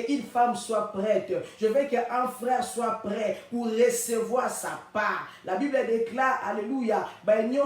une femme soit prête. Je veux qu'un frère soit prêt pour recevoir sa part. La Bible déclare, alléluia, alléluia,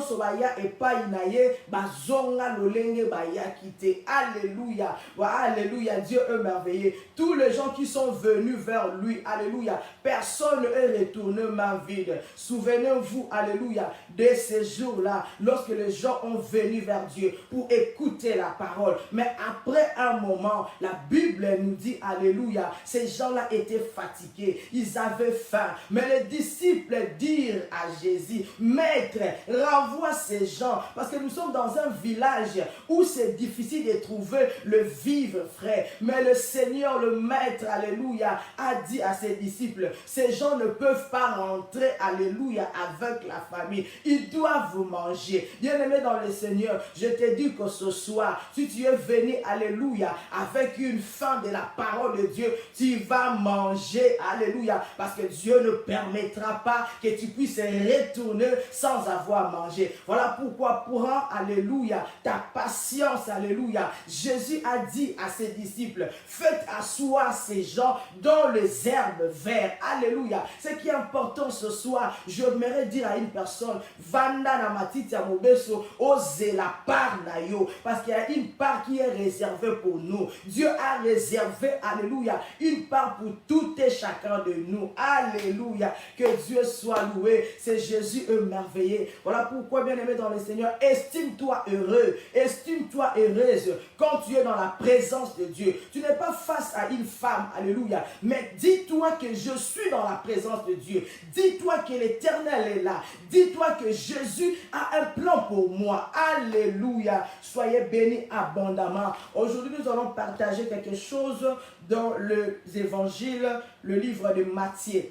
alléluia, Dieu est merveilleux. Tous les gens qui sont venus vers lui, alléluia, personne n'est retourné main vide. Souvenez-vous, alléluia, de ces jours-là, lorsque les gens ont venu vers Dieu pour écouter la parole. Mais après un moment, la Bible nous dit, alléluia, ces gens-là étaient fatigués, ils avaient faim. Mais les disciples dirent à Jésus, Maître, renvoie ces gens, parce que nous sommes dans un village où c'est difficile de trouver le vivre frais. Mais le Seigneur, le Maître, alléluia, a dit à ses disciples, ces gens ne peuvent pas rentrer, alléluia, avec la famille. Ils doivent manger. Bien-aimé dans le Seigneur, je te dis que ce soir, si tu es venu, alléluia, avec une faim de la parole de Dieu, tu vas manger, alléluia, parce que Dieu ne permettra pas que tu puisses retourner sans avoir mangé. Voilà pourquoi, prends, alléluia, ta patience, alléluia. Jésus a dit à ses disciples, faites asseoir ces gens dans les herbes vertes, alléluia. Ce qui est important ce soir, j'aimerais dire à une personne, Vanda na matiti ya mobeso, ose la part na yo, parce qu'il y a une part qui est réservée pour nous. Dieu a réservé, alléluia, une part pour tout et chacun de nous. Alléluia. Que Dieu soit loué. C'est Jésus merveilleux. Voilà pourquoi, bien-aimé dans le Seigneur, estime-toi heureux, estime-toi heureuse quand tu es dans la présence de Dieu. Tu n'es pas face à une femme, alléluia, mais dis-toi que je suis dans la présence de Dieu. Dis-toi que l'Éternel est là. Dis-toi que Jésus a un plan pour moi. Alléluia. Soyez bénis abondamment. Aujourd'hui, nous allons partager quelque chose dans les évangiles, le livre de Matthieu.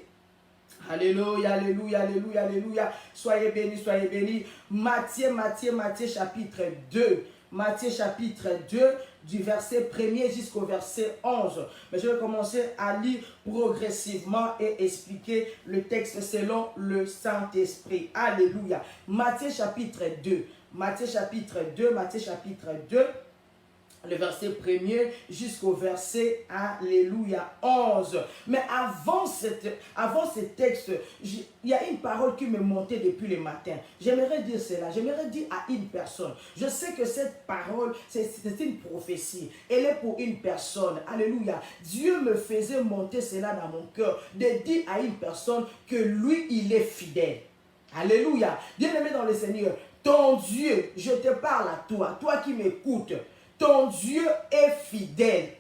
Alléluia, alléluia, alléluia, alléluia. Soyez bénis, soyez bénis. Matthieu chapitre 2. Matthieu chapitre 2, du verset 1er jusqu'au verset 11. Mais je vais commencer à lire progressivement et expliquer le texte selon le Saint-Esprit. Alléluia. Matthieu chapitre 2. Matthieu chapitre 2, Matthieu chapitre 2. Le verset 1er jusqu'au verset, alléluia, 11. Mais avant ce texte, il y a une parole qui me montait depuis le matin. J'aimerais dire cela, j'aimerais dire à une personne. Je sais que cette parole, c'est une prophétie. Elle est pour une personne, alléluia. Dieu me faisait monter cela dans mon cœur, de dire à une personne que lui, il est fidèle. Alléluia. Bien-aimé dans le Seigneur, ton Dieu, je te parle à toi, toi qui m'écoutes. Ton Dieu est fidèle.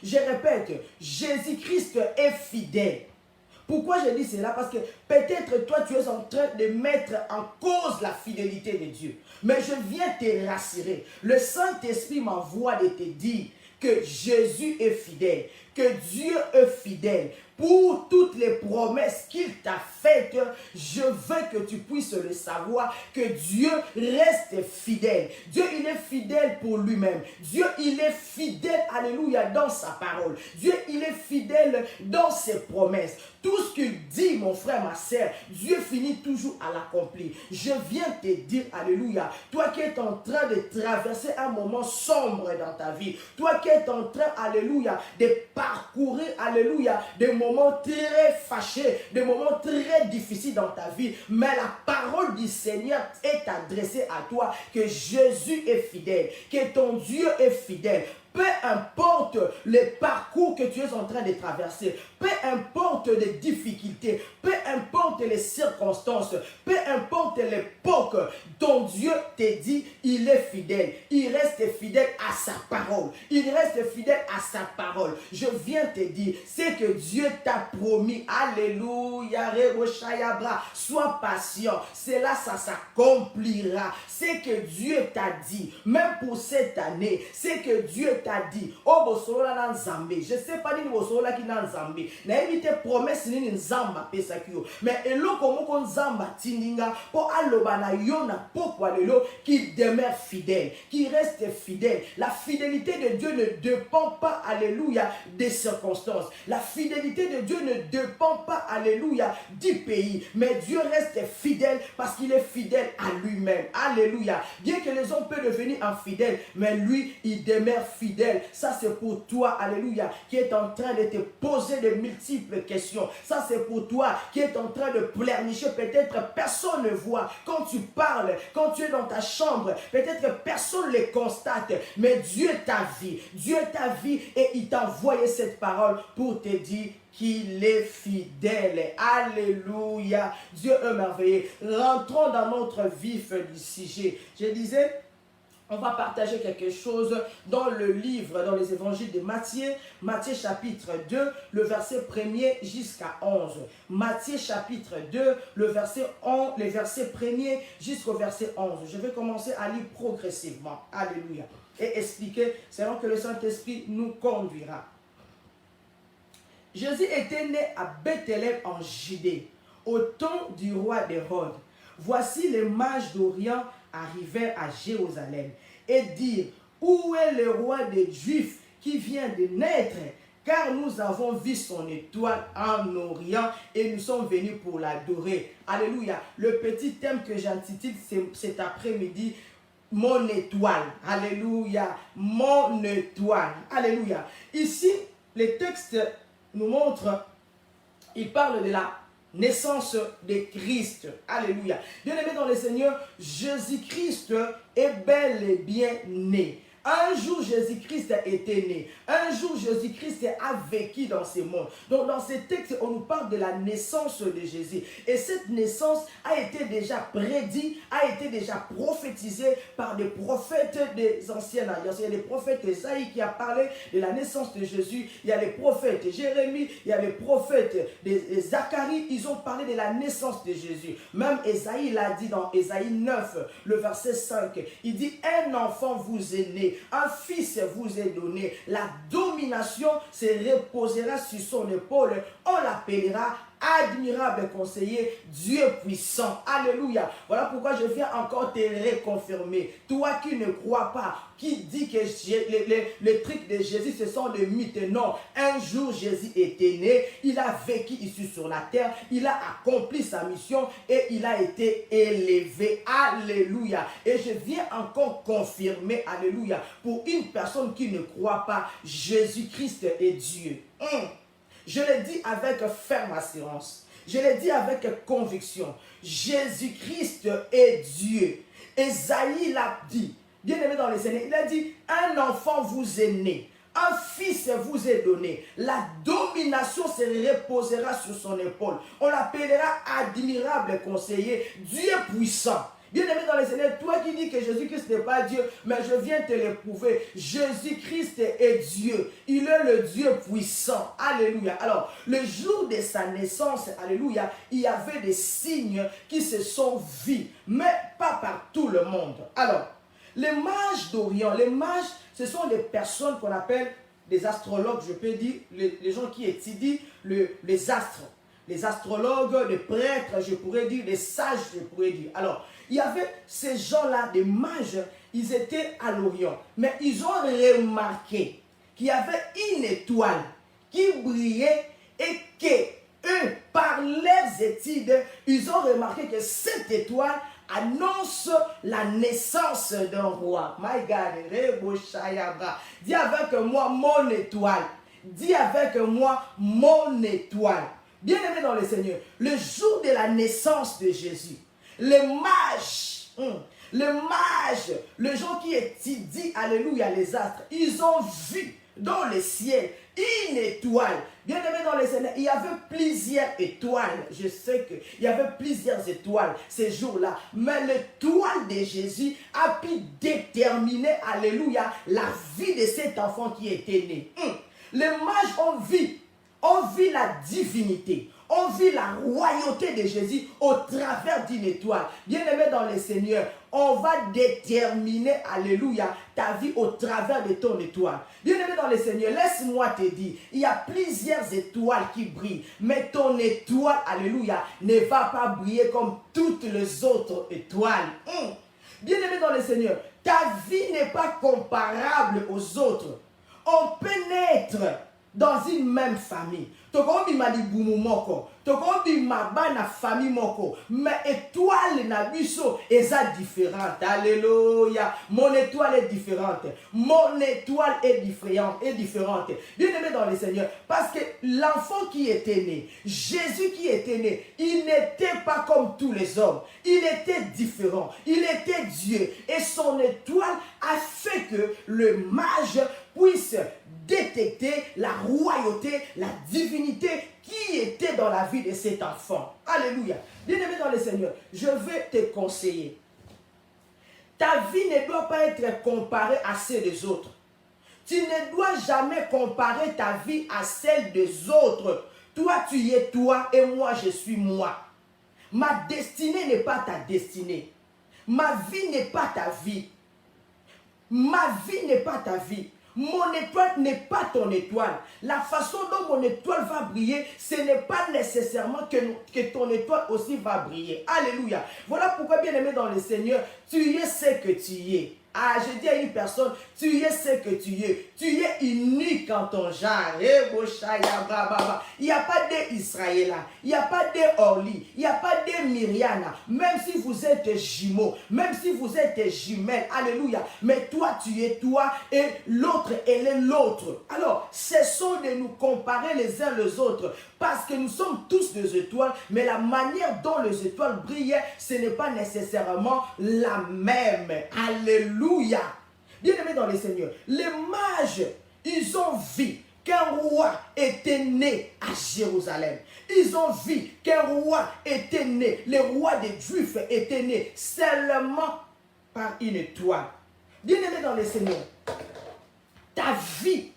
Je répète, Jésus-Christ est fidèle. Pourquoi je dis cela? Parce que peut-être toi, tu es en train de mettre en cause la fidélité de Dieu. Mais je viens te rassurer. Le Saint-Esprit m'envoie de te dire que Jésus est fidèle, que Dieu est fidèle. Pour toutes les promesses qu'il t'a faites, je veux que tu puisses le savoir, que Dieu reste fidèle. Dieu, il est fidèle pour lui-même. Dieu, il est fidèle, alléluia, dans sa parole. Dieu, il est fidèle dans ses promesses. Tout ce qu'il dit, mon frère, ma sœur, Dieu finit toujours à l'accomplir. Je viens te dire, alléluia, toi qui es en train de traverser un moment sombre dans ta vie, toi qui es en train, alléluia, de parcourir, alléluia, des moments très fâchés, des moments très difficiles dans ta vie, mais la parole du Seigneur est adressée à toi, que Jésus est fidèle, que ton Dieu est fidèle. Peu importe les parcours que tu es en train de traverser, peu importe les difficultés, peu importe les circonstances, peu importe l'époque, ton Dieu te dit, il est fidèle. Il reste fidèle à sa parole. Il reste fidèle à sa parole. Je viens te dire, c'est que Dieu t'a promis. Alléluia. Sois patient. Cela, ça s'accomplira. C'est que Dieu t'a dit, même pour cette année, c'est que Dieu t'a dit, oh bosolola na nzambe, je sais pas ni bosolola ki na nzambe, na évite promesse ni nzamba pesa kiyo, mais eloko moko nzamba tindinga po aloba na yo na pokwa lelo qui demeure fidèle, qui reste fidèle. La fidélité de Dieu ne dépend pas, alléluia, des circonstances. La fidélité de Dieu ne dépend pas, alléluia, du pays, mais Dieu reste fidèle parce qu'il est fidèle à lui-même. Alléluia. Bien que les hommes peuvent devenir infidèles, mais lui, il demeure fidèle fidèle. Ça, c'est pour toi, alléluia, qui est en train de te poser de multiples questions. Ça, c'est pour toi qui est en train de pleurnicher. Peut-être personne ne voit. Quand tu parles, quand tu es dans ta chambre, peut-être que personne ne le constate. Mais Dieu t'a vu. Dieu t'a vu et il t'a envoyé cette parole pour te dire qu'il est fidèle. Alléluia. Dieu est merveilleux. Rentrons dans notre vif du sujet. Je disais, on va partager quelque chose dans le livre, dans les évangiles de Matthieu. Matthieu chapitre 2, le verset 1er jusqu'à 11. Matthieu chapitre 2, le verset 1er jusqu'au verset 11. Je vais commencer à lire progressivement. Alléluia. Et expliquer selon que le Saint-Esprit nous conduira. Jésus était né à Bethléem en Judée, au temps du roi Hérode. Voici les mages d'Orient arrivèrent à Jérusalem et dirent, où est le roi des Juifs qui vient de naître? Car nous avons vu son étoile en Orient et nous sommes venus pour l'adorer. Alléluia. Le petit thème que j'intitule cet après-midi, mon étoile. Alléluia. Mon étoile. Alléluia. Ici, les textes nous montrent, il parle de la naissance de Christ. Alléluia. Bien-aimé dans le Seigneur, Jésus-Christ est bel et bien né. Un jour, Jésus-Christ était né. Un jour, Jésus-Christ a vécu dans ce monde. Donc, dans ces textes, on nous parle de la naissance de Jésus. Et cette naissance a été déjà prédite, a été déjà prophétisée par des prophètes des anciennes alliances. Il y a les prophètes Esaïe qui a parlé de la naissance de Jésus. Il y a les prophètes Jérémie, il y a les prophètes de Zacharie. Ils ont parlé de la naissance de Jésus. Même Esaïe l'a dit dans Esaïe 9, le verset 5. Il dit, un enfant vous est né. Un fils vous est donné. La domination se reposera sur son épaule. On l'appellera admirable conseiller, Dieu puissant. Alléluia. Voilà pourquoi je viens encore te reconfirmer. Toi qui ne crois pas, qui dit que les trucs de Jésus, ce sont des mythes. Non. Un jour, Jésus était né. Il a vécu ici sur la terre. Il a accompli sa mission et il a été élevé. Alléluia. Et je viens encore confirmer, alléluia, pour une personne qui ne croit pas, Jésus-Christ est Dieu. Je le dis avec ferme assurance. Je le dis avec conviction. Jésus-Christ est Dieu. Esaïe l'a dit. Bien aimé dans les Seigneurs, il a dit, un enfant vous est né. Un fils vous est donné. La domination se reposera sur son épaule. On l'appellera admirable conseiller, Dieu puissant. Bien-aimé dans les Seigneur, toi qui dis que Jésus-Christ n'est pas Dieu, mais je viens te le prouver. Jésus-Christ est Dieu. Il est le Dieu puissant. Alléluia. Alors, le jour de sa naissance, alléluia, il y avait des signes qui se sont vus, mais pas par tout le monde. Alors, les mages d'Orient, les mages, ce sont des personnes qu'on appelle des astrologues, je peux dire, les gens qui étudient les astres. Les astrologues, les prêtres, je pourrais dire, les sages, je pourrais dire. Alors, il y avait ces gens-là, des mages, ils étaient à l'Orient. Mais ils ont remarqué qu'il y avait une étoile qui brillait et que eux, par leurs études, ils ont remarqué que cette étoile annonce la naissance d'un roi. My God, dis avec moi mon étoile. Dis avec moi mon étoile. Bien-aimé dans le Seigneur, le jour de la naissance de Jésus, les mages, les gens qui étudient, alléluia, les astres, ils ont vu dans le ciel une étoile. Bien-aimé dans le Seigneur, il y avait plusieurs étoiles. Je sais qu'il y avait plusieurs étoiles ces jours-là. Mais l'étoile de Jésus a pu déterminer, alléluia, la vie de cet enfant qui était né. Les mages ont vu la divinité. On vit la royauté de Jésus au travers d'une étoile. Bien-aimé dans le Seigneur, on va déterminer, alléluia, ta vie au travers de ton étoile. Bien-aimé dans le Seigneur, laisse-moi te dire, il y a plusieurs étoiles qui brillent, mais ton étoile, alléluia, ne va pas briller comme toutes les autres étoiles. Bien-aimé dans le Seigneur, ta vie n'est pas comparable aux autres. On peut naître dans une même famille. toko bima libumu moko, toko bima bana famille moko, mais étoile na biso eza différente. Alléluia. Mon étoile est différente. Mon étoile est différente. Bien aimé dans le Seigneur, parce que l'enfant qui était né, Jésus qui était né, il n'était pas comme tous les hommes. Il était différent. Il était Dieu. Et son étoile a fait que le mage puisse détecter la royauté, la divinité qui était dans la vie de cet enfant. Alléluia. Bien-aimé dans le Seigneur, je vais te conseiller. Ta vie ne doit pas être comparée à celle des autres. Tu ne dois jamais comparer ta vie à celle des autres. Toi, tu es toi et moi, je suis moi. Ma destinée n'est pas ta destinée. Ma vie n'est pas ta vie. Ma vie n'est pas ta vie. Mon étoile n'est pas ton étoile. La façon dont mon étoile va briller, ce n'est pas nécessairement que ton étoile aussi va briller. Alléluia. Voilà pourquoi, bien aimé dans le Seigneur, tu es ce que tu es. Ah, je dis à une personne, tu es ce que tu es. Tu es unique en ton genre. Il n'y a pas d'Israël, il n'y a pas d'Orly, il n'y a pas de Myriana. Même si vous êtes jumeaux, même si vous êtes jumelles. Alléluia. Mais toi, tu es toi et l'autre, elle est l'autre. Alors, cessons de nous comparer les uns les autres. Parce que nous sommes tous des étoiles, mais la manière dont les étoiles brillent, ce n'est pas nécessairement la même. Alléluia. Bien-aimés dans le Seigneur, les mages, ils ont vu qu'un roi était né à Jérusalem. Ils ont vu qu'un roi était né, le roi des Juifs était né seulement par une étoile. Bien-aimés dans le Seigneur, ta vie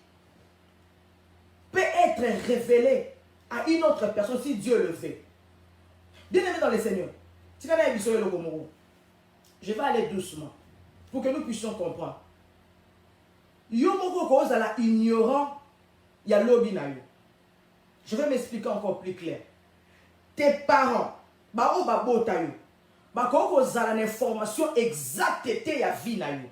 peut être révélée à une autre personne si Dieu le fait. Bien-aimé dans le Seigneur, je vais aller doucement pour que nous puissions comprendre. Yomoko kozala ignorant, ya lobi na yo. Je vais m'expliquer encore plus clair. Tes parents, bao babota yo, bako kozala l'information exacte te ya vie na yo.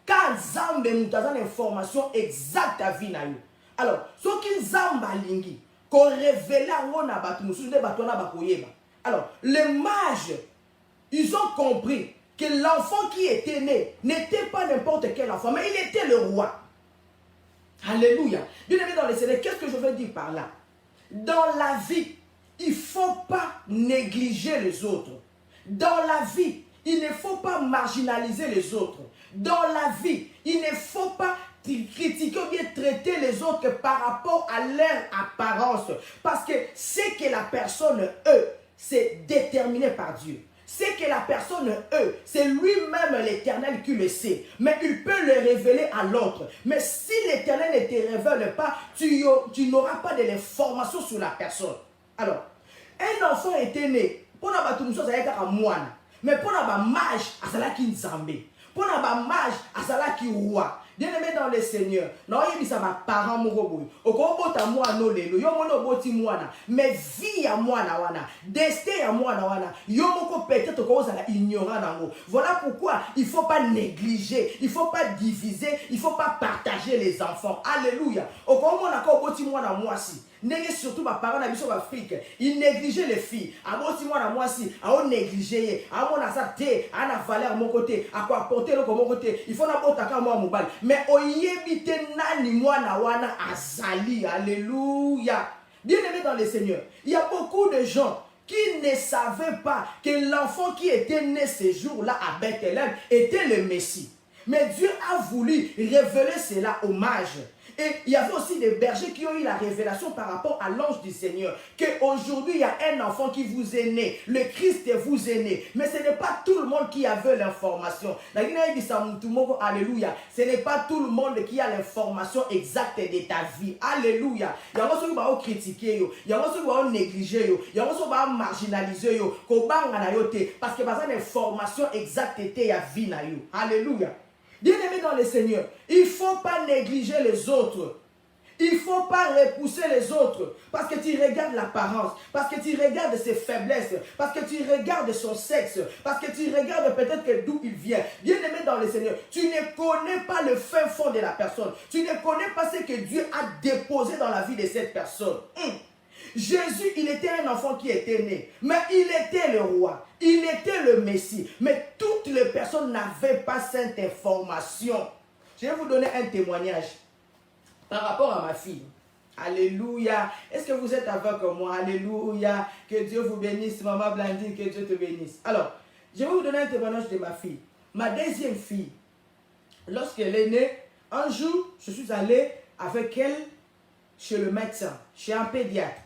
Quand Zambe mutaza l'information exacte ya vie na yo. Alors, ce qui Zamba lingi, qu'on révèle à na batu mususu de batu na bakoyeba. Alors, les mages, ils ont compris que l'enfant qui était né n'était pas n'importe quel enfant, mais il était le roi. Alléluia. Bien aimé dans les Seigneur, qu'est-ce que je veux dire par là? Dans la vie, il ne faut pas négliger les autres. Dans la vie, il ne faut pas marginaliser les autres. Dans la vie, il ne faut pas critiquer ou bien traiter les autres par rapport à leur apparence. Parce que ce que la personne, c'est déterminé par Dieu. C'est que la personne, c'est lui-même l'Éternel qui le sait. Mais il peut le révéler à l'autre. Mais si l'Éternel ne te révèle pas, tu n'auras pas de l'information sur la personne. Alors, un enfant était né. Pour la batumusho, ça y est à moine. Mais pour la mage, à cela qui nzambé. Pour la mage, à cela qui roi. Bien-aimé dans le Seigneur, non, il dit ma parent moroboy. Okobota moi no lelo, yo mono boti mwana, mais vie à moi na wana, destin à moi na wana. Yo moko peut-être ko za ignorant nango. Voilà pourquoi il faut pas négliger, il faut pas diviser, il faut pas partager les enfants. Alléluia. Okomona ko boti mwana moi si. N'est surtout ma parents na biso Afrique, ils négligeaient les filles. À moi si, à on négliger, à mon asate, à la valeur à mon côté, à quoi porter le mon côté. Il faut n'importe quoi moi mobile. Mais oyebite nani moi na wana azali. Alléluia. Bien aimé dans le Seigneur, il y a beaucoup de gens qui ne savaient pas que l'enfant qui était né ce jour-là à Bethléem était le Messie. Mais Dieu a voulu révéler cela aux mages. Et il y avait aussi des bergers qui ont eu la révélation par rapport à l'ange du Seigneur. Qu'aujourd'hui, il y a un enfant qui vous est né. Le Christ vous est né. Mais ce n'est pas tout le monde qui avait l'information. Alléluia. Ce n'est pas tout le monde qui a l'information exacte de ta vie. Alléluia. Il y a ceux qui vont critiquer. Il y a ceux qui vont négliger. Il y a ceux qui vont marginaliser. Parce que par l'information exacte de ta vie. Alléluia. Bien-aimé dans le Seigneur, il ne faut pas négliger les autres. Il ne faut pas repousser les autres parce que tu regardes l'apparence, parce que tu regardes ses faiblesses, parce que tu regardes son sexe, parce que tu regardes peut-être d'où il vient. Bien-aimé dans le Seigneur, tu ne connais pas le fin fond de la personne. Tu ne connais pas ce que Dieu a déposé dans la vie de cette personne. Jésus, il était un enfant qui était né, mais il était le roi, il était le Messie. Mais toutes les personnes n'avaient pas cette information. Je vais vous donner un témoignage par rapport à ma fille. Alléluia. Est-ce que vous êtes avec moi? Alléluia. Que Dieu vous bénisse, maman Blandine, que Dieu te bénisse. Alors, je vais vous donner un témoignage de ma fille. Ma deuxième fille, lorsqu'elle est née, un jour, je suis allé avec elle chez le médecin, chez un pédiatre.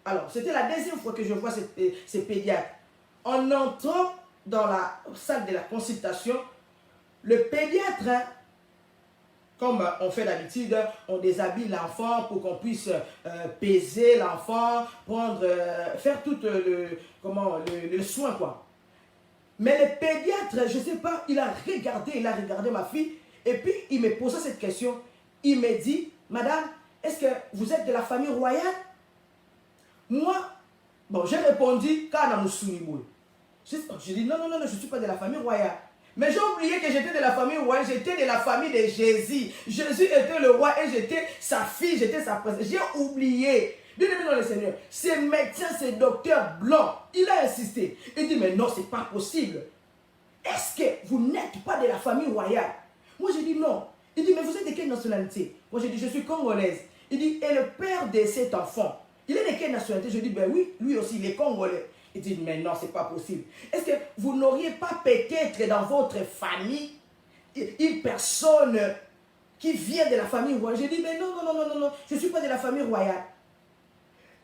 Alors, c'était la deuxième fois que je vois ce pédiatre. En entrant dans la salle de la consultation, le pédiatre, comme on fait d'habitude, on déshabille l'enfant pour qu'on puisse peser l'enfant, faire tout le soin, quoi. Mais le pédiatre, je ne sais pas, il a regardé ma fille, et puis il me posa cette question. Il me dit, madame, est-ce que vous êtes de la famille royale? Moi, bon, j'ai répondu, j'ai dit, non, je ne suis pas de la famille royale. Mais j'ai oublié que j'étais de la famille royale, j'étais de la famille de Jésus. Jésus était le roi et j'étais sa fille, j'étais sa princesse. J'ai oublié. Bien-aimé dans le Seigneur, ce médecin, ce docteur blanc, il a insisté. Il dit, mais non, ce n'est pas possible. Est-ce que vous n'êtes pas de la famille royale? Moi, j'ai dit non. Il dit, mais vous êtes de quelle nationalité? Moi, j'ai dit, je suis congolaise. Il dit, et le père de cet enfant, il est de quelle nationalité? Je dis, ben oui, lui aussi, il est congolais. Il dit, mais non, ce n'est pas possible. Est-ce que vous n'auriez pas peut-être dans votre famille une personne qui vient de la famille royale? J'ai dit, mais non, je ne suis pas de la famille royale.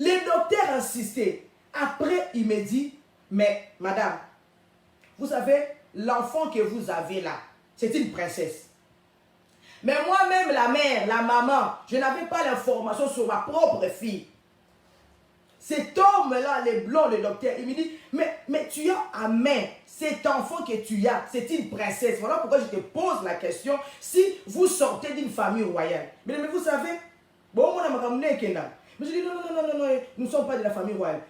Le docteur a insisté. Après, il me dit, mais madame, vous savez, l'enfant que vous avez là, c'est une princesse. Mais moi-même, la mère, la maman, je n'avais pas l'information sur ma propre fille. Cet homme-là, le blanc, le docteur, il me dit, mais tu as à main, cet enfant que tu as, c'est une princesse. Voilà pourquoi je te pose la question, si vous sortez d'une famille royale. Mais vous savez, bon, moi, mais je dis, non, nous ne sommes pas de la famille royale.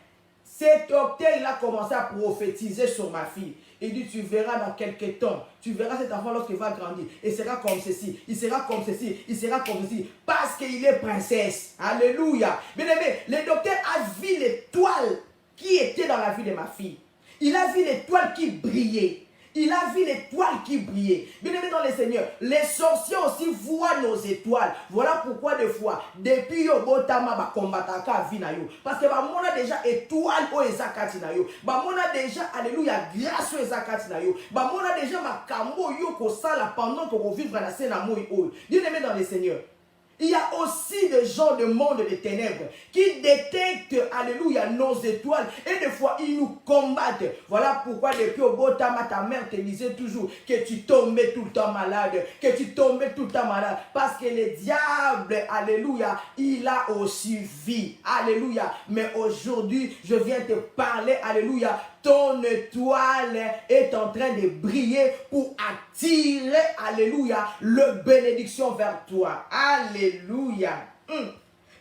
Cet docteur, il a commencé à prophétiser sur ma fille. Il dit, tu verras dans quelques temps, tu verras cet enfant lorsqu'il va grandir. Il sera comme ceci, il sera comme ceci, il sera comme ceci. Parce qu'il est princesse. Alléluia. Bien aimé, le docteur a vu l'étoile qui était dans la vie de ma fille. Il a vu l'étoile qui brillait. Il a vu l'étoile qui brillait. Bien aimé dans le Seigneur, les sorciers aussi voient nos étoiles. Voilà pourquoi des fois, depuis Yobotama ba kombataka vinayo. Parce que on a déjà étoile au ezakati na yo. On a déjà, alléluia, grâce au ezakati na yo. On a déjà ma kambo yo ko sala pendant que vous vivez dans la moi yo. Bien aimé dans le Seigneur. Il y a aussi des gens du monde des ténèbres qui détectent, alléluia, nos étoiles. Et des fois, ils nous combattent. Voilà pourquoi depuis au beau temps, ta mère te disait toujours que tu tombais tout le temps malade. Que tu tombais tout le temps malade. Parce que le diable, alléluia, il a aussi vie. Alléluia. Mais aujourd'hui, je viens te parler, alléluia. Ton étoile est en train de briller pour attirer, alléluia, le bénédiction vers toi. Alléluia.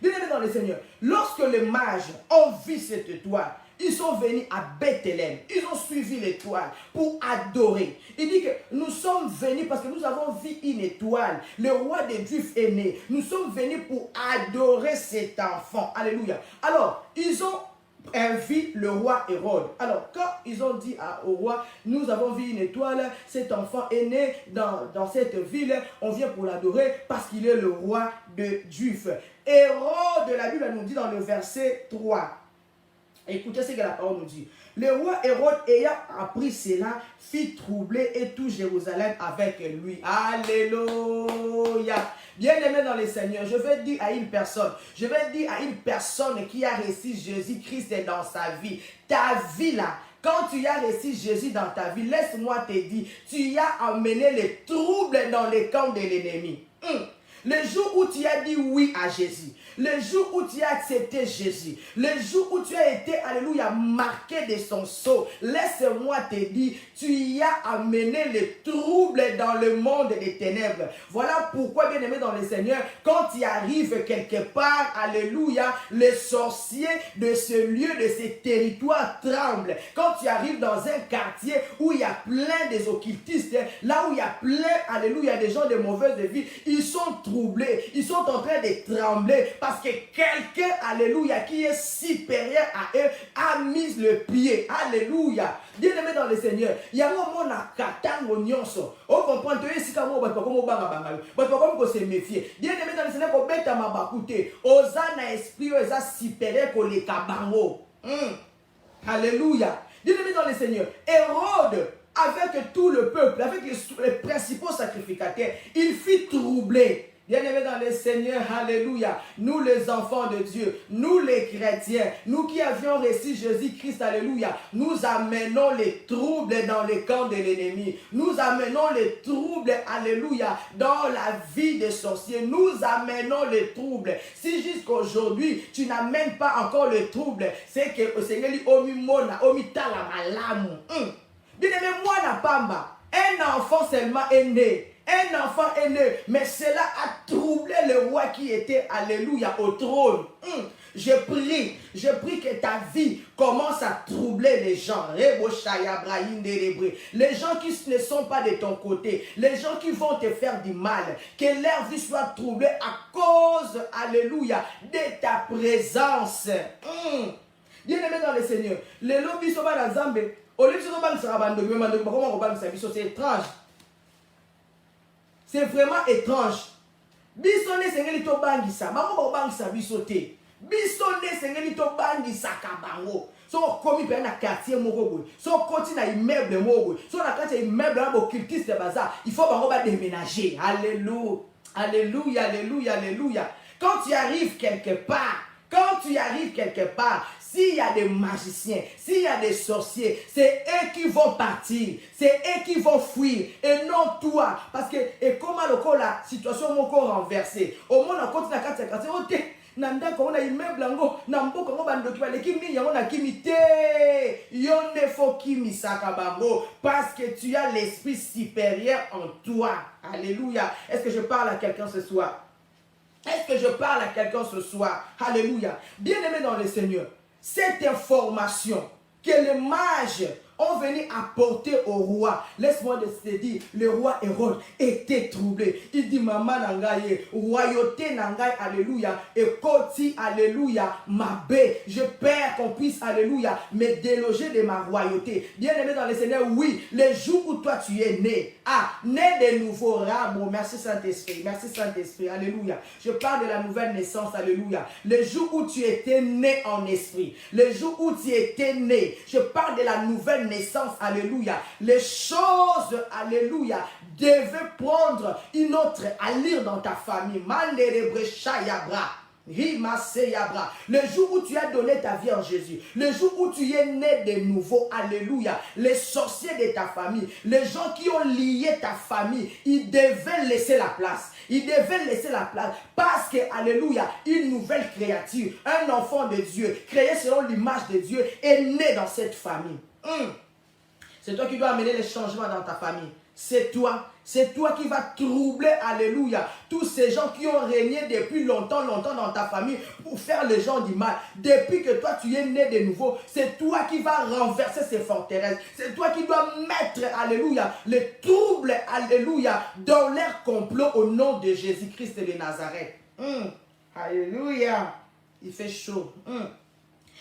Bien-aimé dans le Seigneur, lorsque les mages ont vu cette étoile, ils sont venus à Bethléem. Ils ont suivi l'étoile pour adorer. Il dit que nous sommes venus parce que nous avons vu une étoile. Le roi des Juifs est né. Nous sommes venus pour adorer cet enfant. Alléluia. Alors, ils ont invite le roi Hérode. Alors, quand ils ont dit au roi, nous avons vu une étoile, cet enfant est né dans cette ville, on vient pour l'adorer parce qu'il est le roi de Juifs. Hérode, la Bible nous dit dans le verset 3. Écoutez ce que la parole nous dit. Le roi Hérode, ayant appris cela, fit troubler et tout Jérusalem avec lui. Alléluia. Bien-aimé dans le Seigneur, je vais dire à une personne qui a reçu Jésus-Christ dans sa vie, ta vie là, quand tu as reçu Jésus dans ta vie, laisse-moi te dire, tu as amené les troubles dans les camps de l'ennemi. Le jour où tu as dit oui à Jésus, le jour où tu as accepté Jésus, le jour où tu as été, alléluia, marqué de son sceau, laisse-moi te dire, tu y as amené les troubles dans le monde des ténèbres. Voilà pourquoi, bien aimé dans le Seigneur, quand tu arrives quelque part, alléluia, les sorciers de ce lieu, de ces territoires tremblent. Quand tu arrives dans un quartier où il y a plein des occultistes, là où il y a plein, alléluia, des gens de mauvaise vie, ils sont troublés, ils sont en train de trembler parce que quelqu'un, alléluia, qui est supérieur à eux a mis le pied. Alléluia. Bien aimé dans le Seigneur, il y a un moment à katango nyonso. On comprend que si comme on va comme on se méfier. Bien aimé dans le Seigneur, qu'on bête à ma bakute. Osana esprit osa supérieur que les kabango. Alléluia. Bien aimé dans le Seigneur, Hérode, avec tout le peuple, avec les principaux sacrificateurs, il fit troubler. Bien-aimés dans le Seigneur, alléluia, nous les enfants de Dieu, nous les chrétiens, nous qui avions reçu Jésus-Christ, alléluia, nous amenons les troubles dans le camp de l'ennemi. Nous amenons les troubles, alléluia, dans la vie des sorciers. Nous amenons les troubles. Si jusqu'aujourd'hui, tu n'amènes pas encore le trouble, c'est que le Seigneur dit, omi mona, omi tala malamu. Bien-aimé, moi, la pamba, un enfant seulement est né. Un enfant est né, mais cela a troublé le roi qui était, alléluia, au trône. Je prie que ta vie commence à troubler les gens. Les gens qui ne sont pas de ton côté, les gens qui vont te faire du mal, que leur vie soit troublée à cause, alléluia, de ta présence. Bien-aimé dans le Seigneur, les lobbies sont dans Zambé. C'est étrange. C'est vraiment étrange. Bisone sengeli to bangisa, bango bangisa bisote. Bisone sengeli to bangisa kabango. So komi pe na quartier moko boy. So koti na immeuble moko. So na quartier immeuble na bo cultiste baza, il faut bango ba déménager. Alléluia. Alléluia, alléluia, alléluia. Quand tu arrives quelque part, s'il y a des magiciens, s'il y a des sorciers, c'est eux qui vont partir, c'est eux qui vont fuir, et non toi. Parce que, et comment la situation est encore renversée. Au moins, on continue à 4-5, nanda ko na immeuble ngo na mboka ngo bandoki baleki mingi yango na kimite yo ne faut kimisaka bango parce que tu as l'esprit supérieur en toi. Alléluia. Est-ce que je parle à quelqu'un ce soir? Est-ce que je parle à quelqu'un ce soir? Alléluia. Bien-aimé dans le Seigneur, cette information que les mages ont venu apporter au roi, laisse-moi te dire, le roi Hérode était troublé. Il dit, maman nangaye, royauté nangaye, alléluia, et koti, alléluia, ma baie, je perds qu'on puisse, alléluia, me déloger de ma royauté. Bien-aimé dans le Seigneur, oui, le jour où toi tu es né, né de nouveau, rameau, merci Saint-Esprit, alléluia. Je parle de la nouvelle naissance, alléluia. Le jour où tu étais né en esprit, le jour où tu étais né, je parle de la nouvelle naissance, alléluia. Les choses, alléluia, devaient prendre une autre allure dans ta famille. Le jour où tu as donné ta vie en Jésus, le jour où tu es né de nouveau, alléluia, les sorciers de ta famille, les gens qui ont lié ta famille, ils devaient laisser la place. Ils devaient laisser la place parce que, alléluia, une nouvelle créature, un enfant de Dieu, créé selon l'image de Dieu, est né dans cette famille. C'est toi qui dois amener les changements dans ta famille. C'est toi qui vas troubler, alléluia, tous ces gens qui ont régné depuis longtemps dans ta famille pour faire les gens du mal. Depuis que toi tu es né de nouveau, c'est toi qui vas renverser ces forteresses. C'est toi qui dois mettre, alléluia, les troubles, alléluia, dans leur complot au nom de Jésus-Christ de Nazareth. Alléluia, il fait chaud.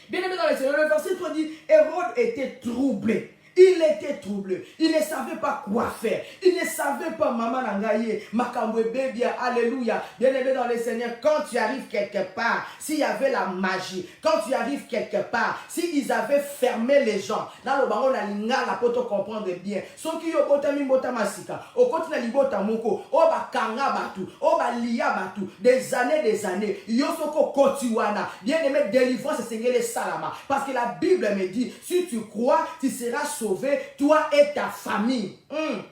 Bien aimé dans le Seigneur, le verset 3 dit, Hérode était troublé. Il était troublé. Il ne savait pas quoi faire. Il ne savait pas, maman nangaye, makambwe bébia, alléluia. Bien aimé dans le Seigneur, quand tu arrives quelque part, s'il y avait la magie, quand tu arrives quelque part, s'ils avaient fermé les gens, dans le baron, la lingala, pour te comprendre bien. Ceux qui ont botami botamasika, au côté de l'ibota moko, au bakanga batu, au balia batu, des années, yosoko kotiwana. Bien aimé, délivrance, c'est Seigneur les salama. Parce que la Bible me dit, si tu crois, tu seras sauvé, toi et ta famille.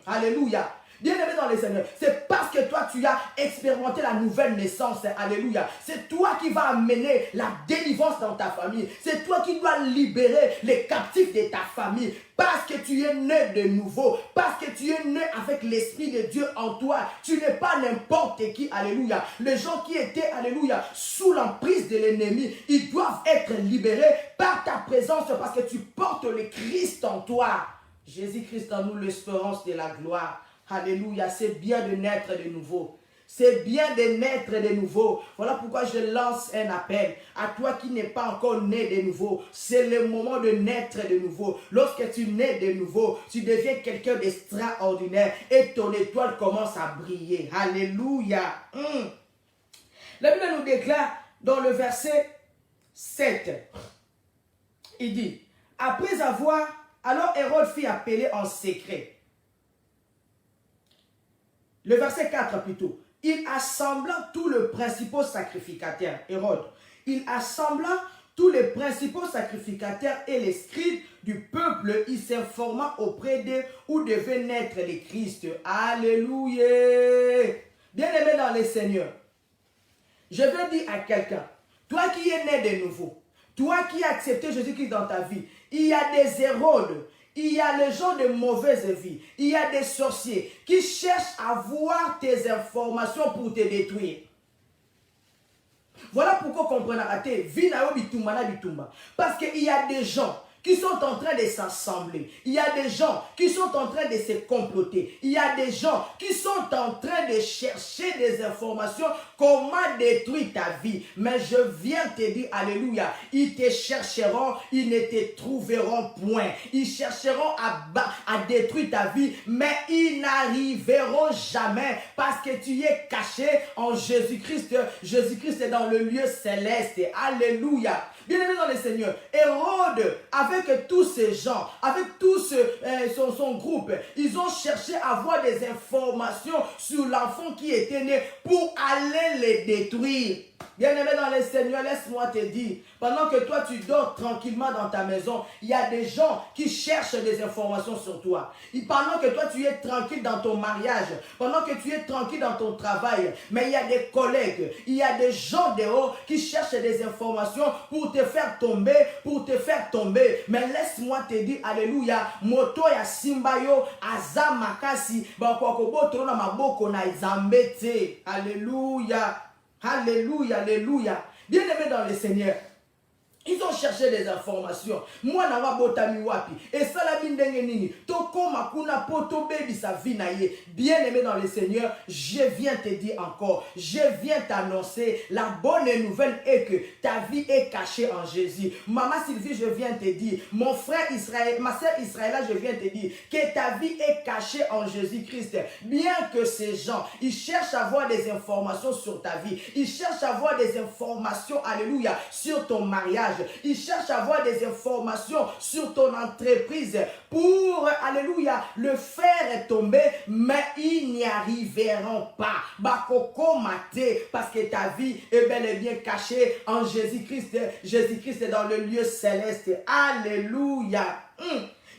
Alléluia. Bien aimé dans le Seigneur, c'est parce que toi toi, tu as expérimenté la nouvelle naissance. Alléluia. C'est toi qui vas amener la délivrance dans ta famille. C'est toi qui dois libérer les captifs de ta famille. Parce que tu es né de nouveau. Parce que tu es né avec l'Esprit de Dieu en toi. Tu n'es pas n'importe qui. Alléluia. Les gens qui étaient, alléluia, sous l'emprise de l'ennemi, ils doivent être libérés par ta présence parce que tu portes le Christ en toi. Jésus-Christ en nous, l'espérance de la gloire. Alléluia. C'est bien de naître de nouveau. C'est bien de naître de nouveau. Voilà pourquoi je lance un appel à toi qui n'es pas encore né de nouveau. C'est le moment de naître de nouveau. Lorsque tu nais de nouveau, tu deviens quelqu'un d'extraordinaire et ton étoile commence à briller. Alléluia. La Bible nous déclare dans le verset 7, il dit, après avoir, alors Hérode fit appeler en secret. Le verset 4 plutôt. Il assembla tous les principaux sacrificataires, Hérode. Il assembla tous les principaux sacrificataires et les scribes du peuple. Il s'informa auprès d'eux où devait naître le Christ. Alléluia. Bien-aimé dans le Seigneur, je veux dire à quelqu'un, toi qui es né de nouveau, toi qui as accepté Jésus-Christ dans ta vie, il y a des Hérodes, il y a les gens de mauvaise vie, il y a des sorciers qui cherchent à voir tes informations pour te détruire. Voilà pourquoi comprenez raté, vina bitumba na bitumba. Parce qu'il y a des gens qui sont en train de s'assembler. Il y a des gens qui sont en train de se comploter. Il y a des gens qui sont en train de chercher des informations, comment détruire ta vie. Mais je viens te dire, alléluia, ils te chercheront, ils ne te trouveront point. Ils chercheront à détruire ta vie, mais ils n'arriveront jamais parce que tu es caché en Jésus-Christ. Jésus-Christ est dans le lieu céleste. Alléluia. Bien-aimé dans le Seigneur, Hérode, avec tous ces gens, avec tout son groupe, ils ont cherché à avoir des informations sur l'enfant qui était né pour aller les détruire. Bien-aimé dans le Seigneur, laisse-moi te dire, pendant que toi tu dors tranquillement dans ta maison, il y a des gens qui cherchent des informations sur toi. Et pendant que toi tu es tranquille dans ton mariage, pendant que tu es tranquille dans ton travail, mais il y a des collègues, il y a des gens dehors qui cherchent des informations pour te faire tomber, Mais laisse-moi te dire, alléluia, moto ya simbayo azamakasi, bakwakoboto na maboko na izambete. Alléluia. Alléluia, alléluia. Bien-aimé dans le Seigneur, ils ont cherché des informations. Moi, na wabotami wapi. Et ça la bindenge nini. Toko makuna poto baby sa vie na ye. Bien-aimé dans le Seigneur, je viens te dire encore. Je viens t'annoncer. La bonne nouvelle est que ta vie est cachée en Jésus. Maman Sylvie, je viens te dire. Mon frère Israël, ma soeur Israël, je viens te dire que ta vie est cachée en Jésus-Christ. Bien que ces gens, ils cherchent à avoir des informations sur ta vie. Ils cherchent à avoir des informations, alléluia, sur ton mariage. Ils cherchent à avoir des informations sur ton entreprise pour, alléluia, le faire tomber, mais ils n'y arriveront pas. Bakoko maté, parce que ta vie est bel et bien cachée en Jésus-Christ. Jésus-Christ est dans le lieu céleste. Alléluia.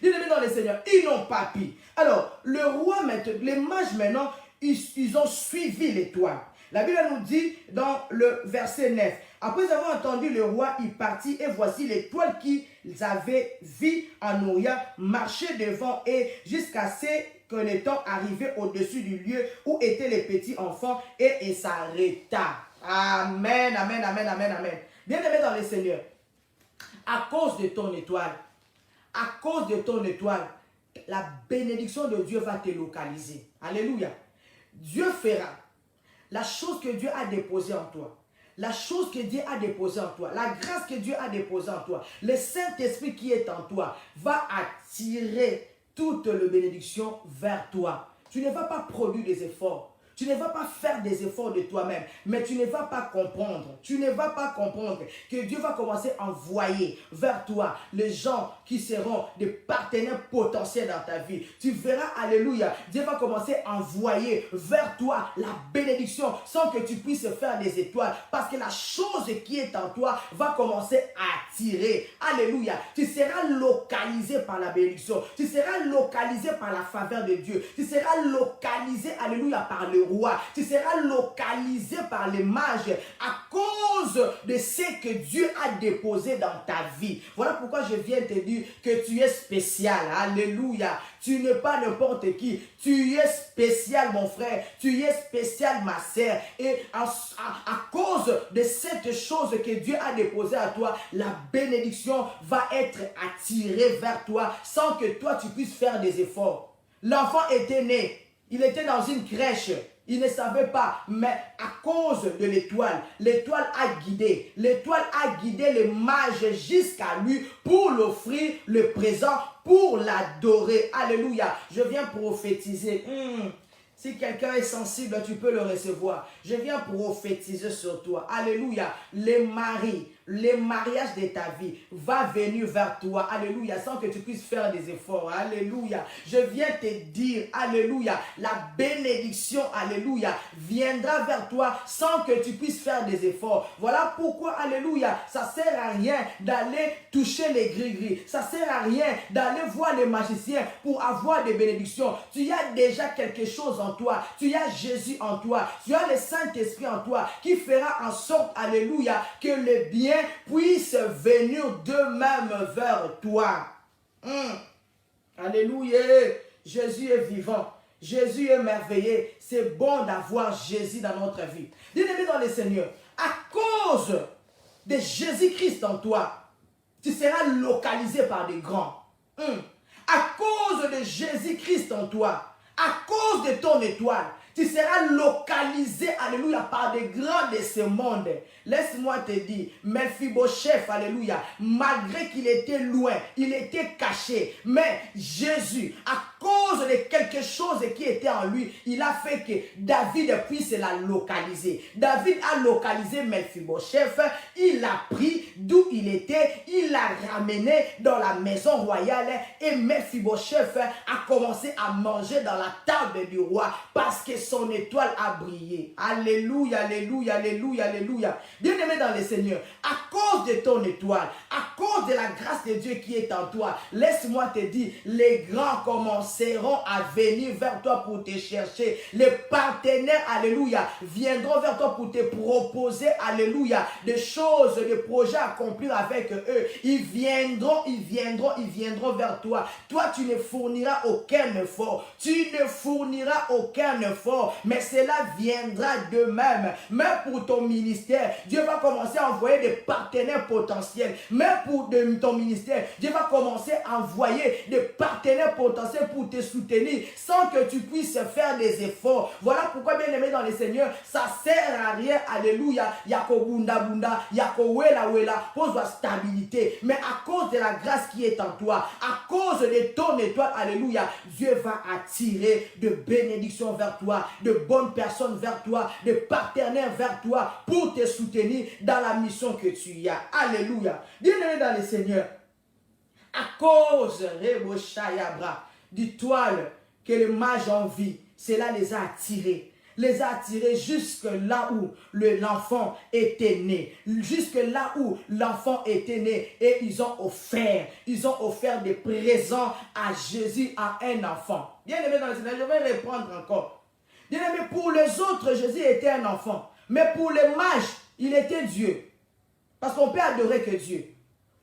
Bien-aimés dans le Seigneur, ils n'ont pas pu. Alors, le roi maintenant, les mages maintenant, ils ont suivi l'étoile. La Bible nous dit dans le verset 9, après avoir entendu le roi, il partit et voici l'étoile qu'ils avaient vue en Orient marcher devant et jusqu'à ce qu'en étant arrivé au-dessus du lieu où étaient les petits enfants et il s'arrêta. Amen, amen, amen, amen, amen. Bien-aimé dans le Seigneur, à cause de ton étoile, la bénédiction de Dieu va te localiser. Alléluia. Dieu fera la chose que Dieu a déposée en toi. La chose que Dieu a déposée en toi, la grâce que Dieu a déposée en toi, le Saint-Esprit qui est en toi va attirer toute la bénédiction vers toi. Tu ne vas pas produire des efforts. Tu ne vas pas faire des efforts de toi-même, mais tu ne vas pas comprendre. Tu ne vas pas comprendre que Dieu va commencer à envoyer vers toi les gens qui seront des partenaires potentiels dans ta vie. Tu verras, alléluia, Dieu va commencer à envoyer vers toi la bénédiction sans que tu puisses faire des étoiles. Parce que la chose qui est en toi va commencer à attirer. Alléluia. Tu seras localisé par la bénédiction. Tu seras localisé par la faveur de Dieu. Tu seras localisé, alléluia, par le rois. Tu seras localisé par les mages à cause de ce que Dieu a déposé dans ta vie. Voilà pourquoi je viens te dire que tu es spécial. Alléluia. Tu n'es pas n'importe qui. Tu es spécial, mon frère. Tu es spécial, ma sœur. Et à cause de cette chose que Dieu a déposée à toi, la bénédiction va être attirée vers toi sans que toi tu puisses faire des efforts. L'enfant était né. Il était dans une crèche. Il ne savait pas, mais à cause de l'étoile, l'étoile a guidé. L'étoile a guidé les mages jusqu'à lui pour l'offrir le présent, pour l'adorer. Alléluia. Je viens prophétiser. Si quelqu'un est sensible, tu peux le recevoir. Je viens prophétiser sur toi. Alléluia. Les mariages de ta vie va venir vers toi. Alléluia. Sans que tu puisses faire des efforts. Alléluia. Je viens te dire, alléluia, la bénédiction, alléluia, viendra vers toi sans que tu puisses faire des efforts. Voilà pourquoi, alléluia, ça ne sert à rien d'aller toucher les gris-gris. Ça ne sert à rien d'aller voir les magiciens pour avoir des bénédictions. Tu as déjà quelque chose en toi. Tu as Jésus en toi. Tu as le Saint-Esprit en toi qui fera en sorte, alléluia, que le bien puisse venir d'eux-mêmes vers toi. Alléluia. Jésus est vivant. Jésus est merveilleux. C'est bon d'avoir Jésus dans notre vie. Bien-aimé dans le Seigneur, à cause de Jésus-Christ en toi, tu seras localisé par des grands. À cause de Jésus-Christ en toi, à cause de ton étoile, tu seras localisé, alléluia, par des grands de ce monde. Laisse-moi te dire, Mephibosheth, alléluia, malgré qu'il était loin, il était caché, mais Jésus, à cause de quelque chose qui était en lui, il a fait que David puisse la localiser. David a localisé Mephibosheth, il l'a pris d'où il était, il l'a ramené dans la maison royale et Mephibosheth a commencé à manger dans la table du roi parce que son étoile a brillé. Alléluia, alléluia, alléluia, alléluia. Bien-aimé dans le Seigneur, à cause de ton étoile, à cause de la grâce de Dieu qui est en toi, laisse-moi te dire, les grands commenceront à venir vers toi pour te chercher. Les partenaires, alléluia, viendront vers toi pour te proposer, alléluia, des choses, des projets à accomplir avec eux. Ils viendront vers toi. Toi, tu ne fourniras aucun effort. Tu ne fourniras aucun effort. Mais cela viendra d'eux-mêmes. Même pour ton ministère, Dieu va commencer à envoyer des partenaires potentiels. Même pour ton ministère, Dieu va commencer à envoyer des partenaires potentiels pour te soutenir sans que tu puisses faire des efforts. Voilà pourquoi, bien aimé dans le Seigneur, ça sert à rien, alléluia, yako bunda bunda, yako wela wela, pose la stabilité. Mais à cause de la grâce qui est en toi, à cause de ton étoile, alléluia, Dieu va attirer de bénédictions vers toi, de bonnes personnes vers toi, de partenaires vers toi pour te soutenir dans la mission que tu as. Alléluia. Bien-aimé dans le Seigneur, à cause du toile que les mages ont vu, cela les a attirés. Les a attirés jusque là où l'enfant était né. Jusque là où l'enfant était né. Et ils ont offert des présents à Jésus, à un enfant. Bien aimé dans le Seigneur, je vais reprendre encore. Bien aimé, pour les autres, Jésus était un enfant. Mais pour les mages, il était Dieu. Parce qu'on peut adorer que Dieu.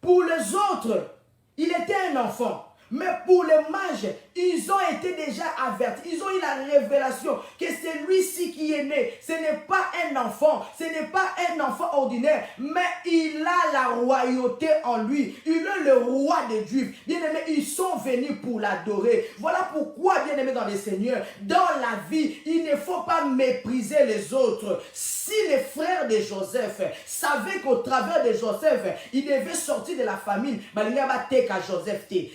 Pour les autres, il était un enfant. Mais pour les mages, ils ont été déjà avertis. Ils ont eu la révélation que c'est lui-ci qui est né. Ce n'est pas un enfant. Ce n'est pas un enfant ordinaire. Mais il a la royauté en lui. Il est le roi des Juifs. Bien-aimés, ils sont venus pour l'adorer. Voilà pourquoi, bien-aimés dans le Seigneur, dans la vie, il ne faut pas mépriser les autres. Si les frères de Joseph savaient qu'au travers de Joseph, ils devaient sortir de la famine,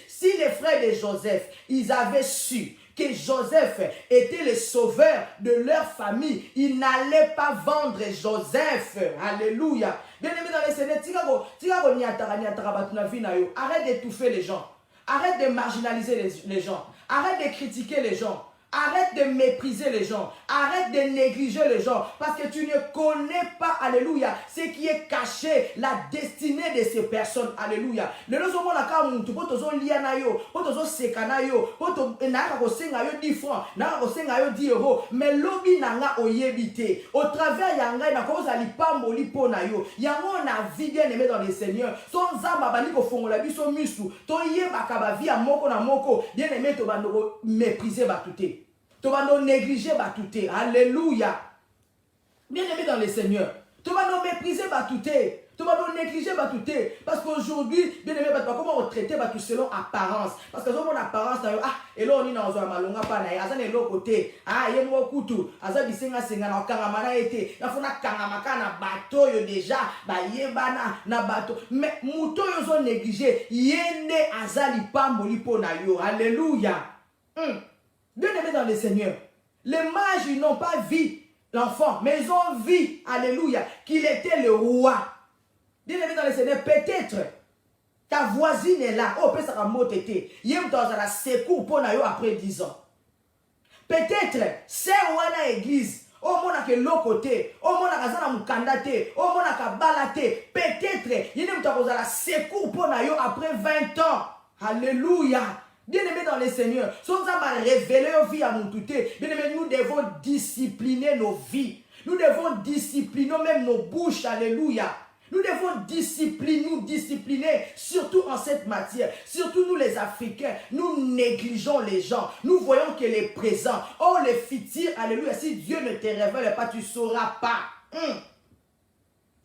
si les frères de Joseph, ils avaient su que Joseph était le sauveur de leur famille, ils n'allaient pas vendre Joseph. Alléluia. Bien-aimé dans le Seigneur, arrête d'étouffer les gens. Arrête de marginaliser les gens. Arrête de critiquer les gens. Arrête de mépriser les gens. Arrête de négliger les gens. Parce que tu ne connais pas, alléluia, ce qui est caché, la destinée de ces personnes. Alléluia. Le lozo mona ka muntu, po tozo lia na yo, po tozo seka na yo, po to na ko senga yo 10 francs, na ko senga yo 10 euros. Mais lobi nanga oyebite. Au travers yanga na ko za lipamboli po na yo. Yango na vie bien aimé dans le Seigneur. Son zamba bani ko fongola biso misu. To yebaka ba vie moko na moko. Bien aimé to bando mépriser ba touté. Tu vas nous négliger, batouté. Alléluia. Bien aimé dans le Seigneur. Tu vas nous mépriser, batouté. Tu vas nous négliger, batouté. Parce qu'aujourd'hui, bien aimé, comment on traite batou selon apparence. Parce que selon apparence, et là on est dans un malonga pana. Azan est l'autre côté. Ah, yé mo kutu. Azan bisenga senga na kangamana été. Na fona kangamaka na bateau yo déjà. Ba yebana na bateau. Mais mouto yo sont négligés. Yende azali pamboli pona yo. Alléluia. Bien aimé dans le Seigneur, les mages ils n'ont pas vu l'enfant, mais ils ont vu, alléluia, qu'il était le roi. Bien aimé dans le Seigneur, peut-être ta voisine est là, oh, peut-être ça va m'ôter, yem dans la secours pour nayo après 10 ans. Peut-être c'est wana église, oh mon a que l'autre côté, oh mon a kazana mukandate, oh mon a kabalate, peut-être yem dans la secours pour nayo après 20 ans. Alléluia. Bien aimé dans le Seigneur, si on a révélé nos vies à mon touté, bien aimé, nous devons discipliner nos vies. Nous devons discipliner même nos bouches. Alléluia. Nous devons discipliner, surtout en cette matière. Surtout nous les Africains, nous négligeons les gens. Nous voyons que les présents, oh les futurs, alléluia, si Dieu ne te révèle pas, tu ne sauras pas.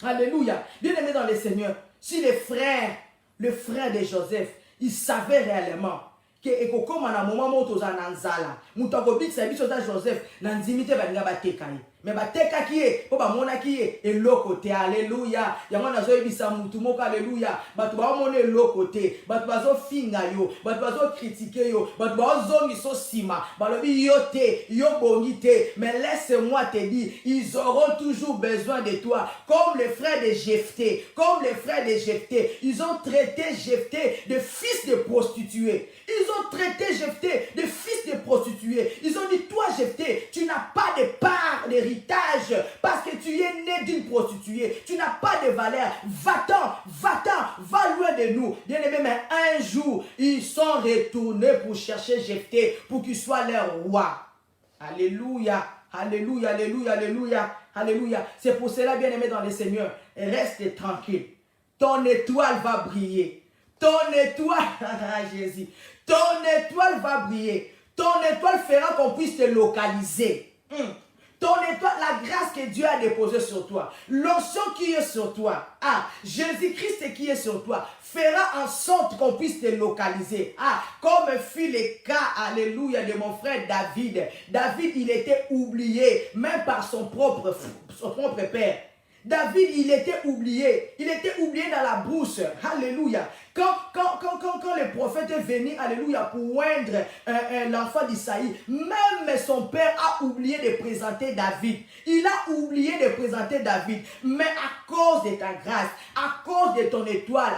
Alléluia. Bien aimé dans le Seigneur, si le frère de Joseph, il savait réellement que comme à un moment où tu as nanzala, mutako big service de Joseph, nanzimite ba nga bateka ye. Mais bateka ki e, po ba mona ki e, et l'autre côté, alléluia. Yango na zo ebisa mutu moko alléluia. Batu ba mona l'autre côté, batu ba zo finga yo, batu ba zo critiquer yo, batu ba zo ngi so sima, balobi yote, yo bonite. Mais laisse-moi te dire, ils auront toujours besoin de toi, comme les frères de Jephthé, ils ont traité Jephthé de fils de prostituée. Ils ont traité Jephthé de fils de prostituée. Ils ont dit, toi Jephthé, tu n'as pas de part d'héritage parce que tu es né d'une prostituée. Tu n'as pas de valeur. Va-t'en, va loin de nous. Bien aimé, mais un jour, ils sont retournés pour chercher Jephthé pour qu'il soit leur roi. Alléluia, alléluia, alléluia, alléluia, alléluia. C'est pour cela, bien aimé dans le Seigneur, reste tranquille. Ton étoile va briller. Ton étoile, Jésus, ton étoile va briller. Ton étoile fera qu'on puisse te localiser. Ton étoile, la grâce que Dieu a déposée sur toi, l'onction qui est sur toi, Jésus-Christ qui est sur toi, fera en sorte qu'on puisse te localiser. Comme fut le cas, alléluia, de mon frère David. David, il était oublié, même par son propre père. David, il était oublié dans la brousse, alléluia. Quand le prophète est venu, alléluia, pour oindre l'enfant d'Isaïe, même son père a oublié de présenter David. Il a oublié de présenter David. Mais à cause de ta grâce, à cause de ton étoile,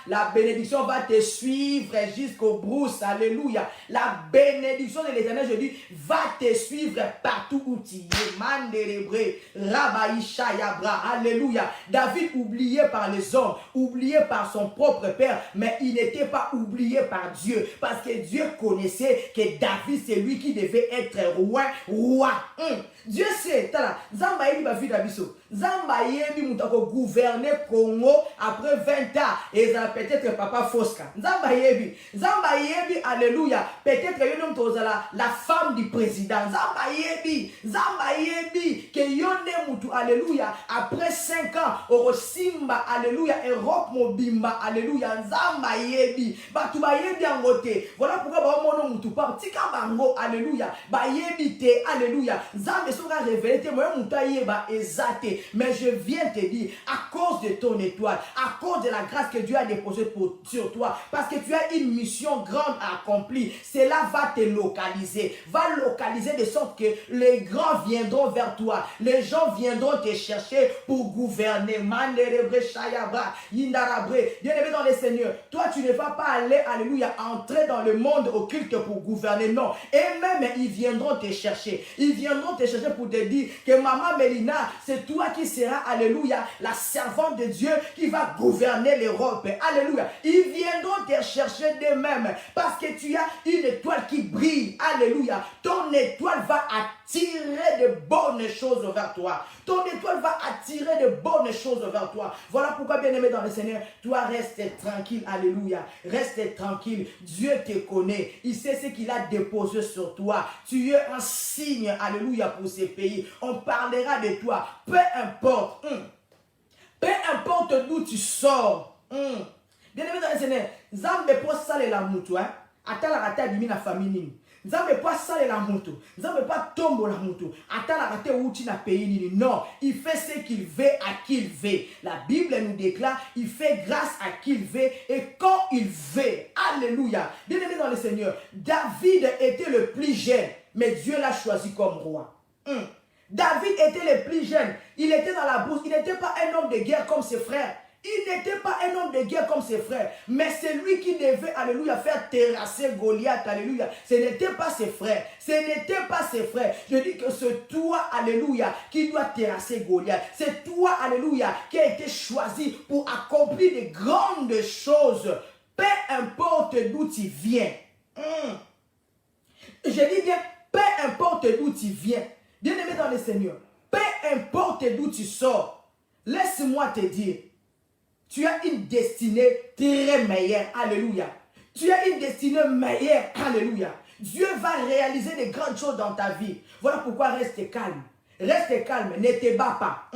la bénédiction va te suivre jusqu'aux brousses, alléluia. La bénédiction de l'Éternel, je dis, va te suivre partout où tu es. Manderebre, Rabaïcha Yabra, alléluia. David oublié par les hommes, oublié par son propre père, mais il n'était pas oublié par Dieu, parce que Dieu connaissait que David, c'est lui qui devait être roi. Dieu sait, Zamba yebi ba vie d'abisso. Zamba yebi moutako gouverner Congo après 20 ans. Et ça peut-être papa Fosca. Zamba yebi, alléluia. Peut-être yon tozala la femme du président. Zamba yebi, que yone moutou, alléluia. Après 5 ans, Orosimba, alléluia. Europe mobimba, alléluia. Zamba yebi, batuba yebi angote. Voilà pourquoi ba mono moutou pa tika bango, alléluia. Ba yebi te, alléluia. Zamba sera révélé, mais je viens te dire, à cause de ton étoile, à cause de la grâce que Dieu a déposée sur toi, parce que tu as une mission grande à accomplir, cela va te localiser, de sorte que les grands viendront vers toi, les gens viendront viendront te chercher pour gouverner. Bien-aimé dans les seigneurs, toi tu ne vas pas aller, alléluia, entrer dans le monde occulte pour gouverner, non. Et même ils viendront te chercher. Ils viendront te chercher pour te dire que maman Mélina, c'est toi qui seras, alléluia, la servante de Dieu qui va gouverner l'Europe. Alléluia. Ils viendront te chercher d'eux-mêmes parce que tu as une étoile qui brille. Alléluia. Ton étoile va attirer de bonnes choses vers toi. Ton étoile va attirer de bonnes choses vers toi. Voilà pourquoi, bien-aimé dans le Seigneur, toi reste tranquille. Alléluia. Reste tranquille. Dieu te connaît. Il sait ce qu'il a déposé sur toi. Tu es un signe, alléluia, pour ces pays. On parlera de toi. Peu importe. Peu importe d'où tu sors. Bien-aimé dans le Seigneur, Nzambe po salela mutu, atala rata bimi na famille. Nzambe po salela mutu. Nzambe pas tombo la mutu. Atala rata uti na pays nini. Non, il fait ce qu'il veut à qui il veut. La Bible nous déclare, il fait grâce à qui il veut et quand il veut. Alléluia. Bien-aimé dans le Seigneur, David était le plus jeune, mais Dieu l'a choisi comme roi. David était le plus jeune. Il était dans la bourse. Il n'était pas un homme de guerre comme ses frères. Il n'était pas un homme de guerre comme ses frères. Mais c'est lui qui devait, alléluia, faire terrasser Goliath. Alléluia. Ce n'était pas ses frères. Ce n'était pas ses frères. Je dis que c'est toi, alléluia, qui doit terrasser Goliath. C'est toi, alléluia, qui a été choisi pour accomplir de grandes choses. Peu importe d'où tu viens. Je dis bien, peu importe d'où tu viens. Bien-aimé dans le Seigneur, peu importe d'où tu sors, laisse-moi te dire, tu as une destinée très meilleure. Alléluia. Tu as une destinée meilleure. Alléluia. Dieu va réaliser de grandes choses dans ta vie. Voilà pourquoi reste calme. Reste calme. Ne te bats pas.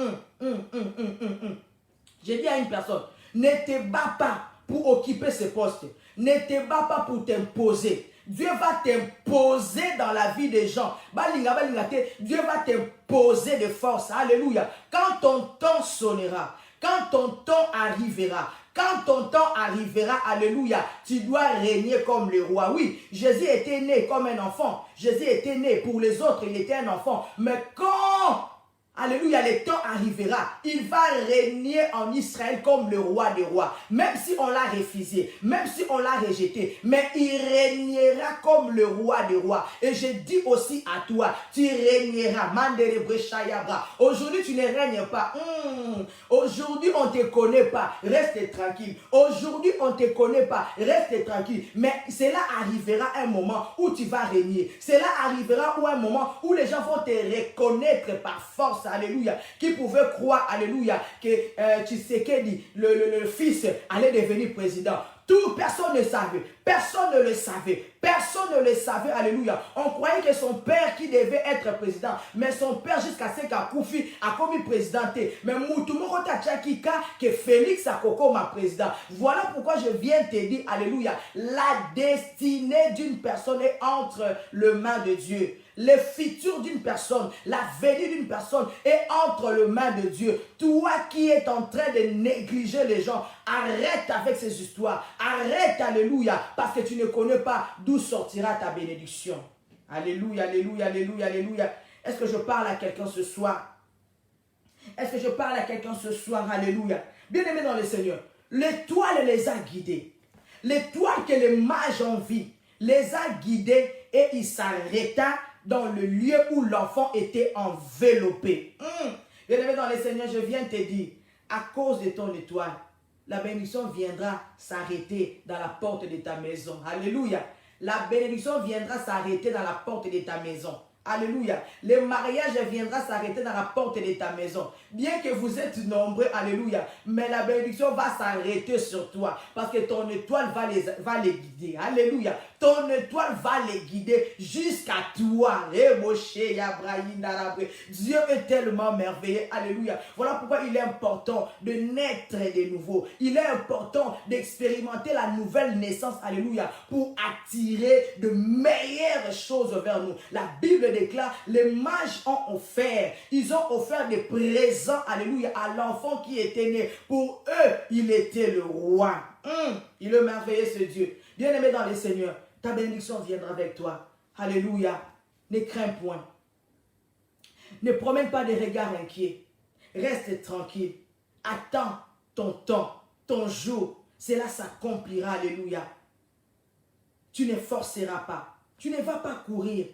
J'ai dit à une personne, ne te bats pas pour occuper ce poste. Ne te bats pas pour t'imposer. Dieu va t'imposer dans la vie des gens. Dieu va t'imposer de force. Alléluia. Quand ton temps sonnera, quand ton temps arrivera, alléluia, tu dois régner comme le roi. Oui, Jésus était né comme un enfant. Jésus était né pour les autres, il était un enfant. Mais quand, alléluia, le temps arrivera, il va régner en Israël comme le roi des rois. Même si on l'a refusé, même si on l'a rejeté, mais il régnera comme le roi des rois. Et je dis aussi à toi, tu régneras. Aujourd'hui, tu ne règnes pas. Aujourd'hui, on ne te connaît pas. Reste tranquille. Aujourd'hui, on ne te connaît pas. Reste tranquille. Mais cela arrivera un moment où tu vas régner. Cela arrivera un moment où les gens vont te reconnaître par force. Alléluia. Qui pouvait croire, alléluia, que Tshisekedi, le fils, allait devenir président. Personne ne savait. Personne ne le savait. Personne ne le savait. Alléluia. On croyait que son père qui devait être président. Mais son père, jusqu'à ce qu'Akoufi a commis présidenté. Mais Moutoumoko Tachakika, que Félix a comme président. Voilà pourquoi je viens te dire, alléluia, la destinée d'une personne est entre les mains de Dieu. Le futur d'une personne, la venue d'une personne est entre les mains de Dieu. Toi qui es en train de négliger les gens, arrête avec ces histoires. Arrête, alléluia, parce que tu ne connais pas d'où sortira ta bénédiction. Alléluia, alléluia, alléluia, alléluia. Est-ce que je parle à quelqu'un ce soir? Est-ce que je parle à quelqu'un ce soir? Alléluia. Bien-aimé dans le Seigneur, l'étoile les a guidés. L'étoile que les mages ont vue les a guidés et il s'arrêta dans le lieu où l'enfant était enveloppé. Bien-aimé dans le Seigneur, je viens te dire, à cause de ton étoile, la bénédiction viendra s'arrêter dans la porte de ta maison. Alléluia. La bénédiction viendra s'arrêter dans la porte de ta maison. Alléluia. Le mariage viendra s'arrêter dans la porte de ta maison. Bien que vous êtes nombreux, alléluia, mais la bénédiction va s'arrêter sur toi parce que ton étoile va les guider. Alléluia. Ton étoile va les guider jusqu'à toi. Dieu est tellement merveilleux. Alléluia. Voilà pourquoi il est important de naître de nouveau. Il est important d'expérimenter la nouvelle naissance. Alléluia. Pour attirer de meilleures choses vers nous. La Bible déclare, les mages ont offert. Ils ont offert des présents. Alléluia. À l'enfant qui était né. Pour eux, il était le roi. Il est merveilleux ce Dieu. Bien-aimé dans le Seigneur, ta bénédiction viendra avec toi. Alléluia. Ne crains point. Ne promène pas des regards inquiets. Reste tranquille. Attends ton temps, ton jour. Cela s'accomplira, alléluia. Tu ne forceras pas. Tu ne vas pas courir.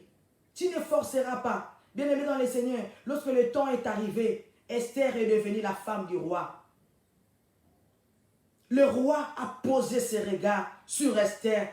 Tu ne forceras pas. Bien-aimé dans le Seigneur, lorsque le temps est arrivé, Esther est devenue la femme du roi. Le roi a posé ses regards sur Esther